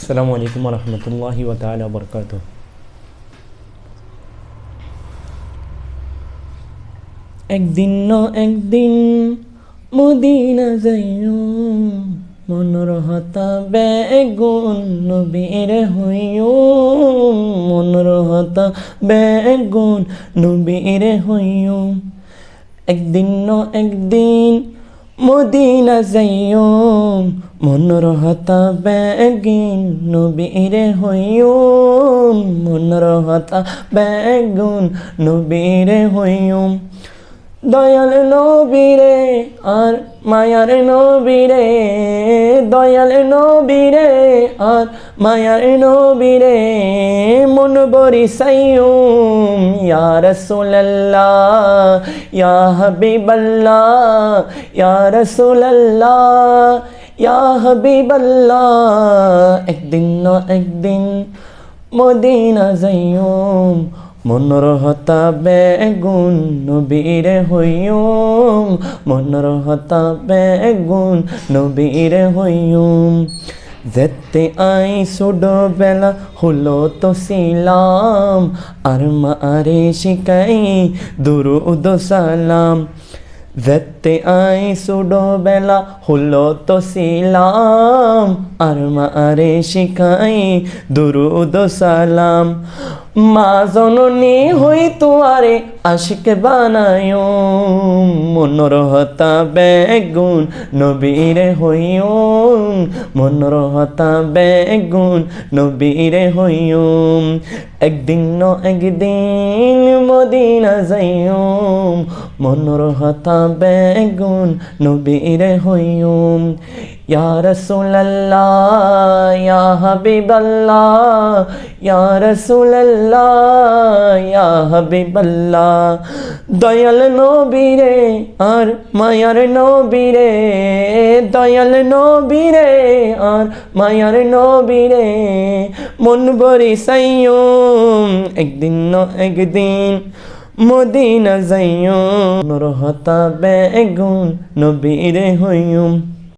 আসসালামু আলাইকুম রহমতুল্লাহি ওয়া তাআলা বারাকাতুহু। একদিন ন একদিন মদিনা যাইও, মনের হতা বেগুন নবীর হইও, মনের হতা বেগুন নবীর হইও। একদিন ন একদিন মদিনা যাইও, মনের হতা বেগুন নবীর হইও, মনের হতা বেগুন নবীর হইও। দয়াল নবীরে আর মায়ার নবীরে, দয়াল নবীরে আর মায়ার নবীরে, মন বরিসাইয়ুম ইয়া রাসূলুল্লাহ ইয়া হাবিবাল্লাহ, ইয়া রাসূলুল্লাহ ইয়া হাবিবাল্লাহ। একদিন না একদিন মদিনা যাইও, মনের হতা বেগুন নবীর হইও, মনের হতা বেগুন নবীর হইও। যেতে আই ছোটবেলা হলো তো ছিলাম, আর মারে শিখাই দুরুদ সালাম। যেতে আই ছোটবেলা হলো তো ছিলাম, আর মারে শিখাই দুরুদ সালাম। মা জননী হইতো আরে আশিক বানায়ো, মনের হতা বেগুন নবীর হইও, মনের হতা বেগুন নবীর হইও। একদিন ন একদিন মদিনা যাইও, মনের হতা বেগুন নবীর হইও। ইয়া রাসূলুল্লাহ ইয়া হাবিবাল্লাহ, ইয়া রাসূলুল্লাহ ইয়া হাবিবাল্লাহ। দয়াল নবীরে আর মায়ার নবীরে, দয়াল নবীরে আর মায়ার নবীরে, মন বরিসাইয়ুম একদিন ন একদিন মদিনা যাইও, মনের হতা বেগুন নবীর হইও।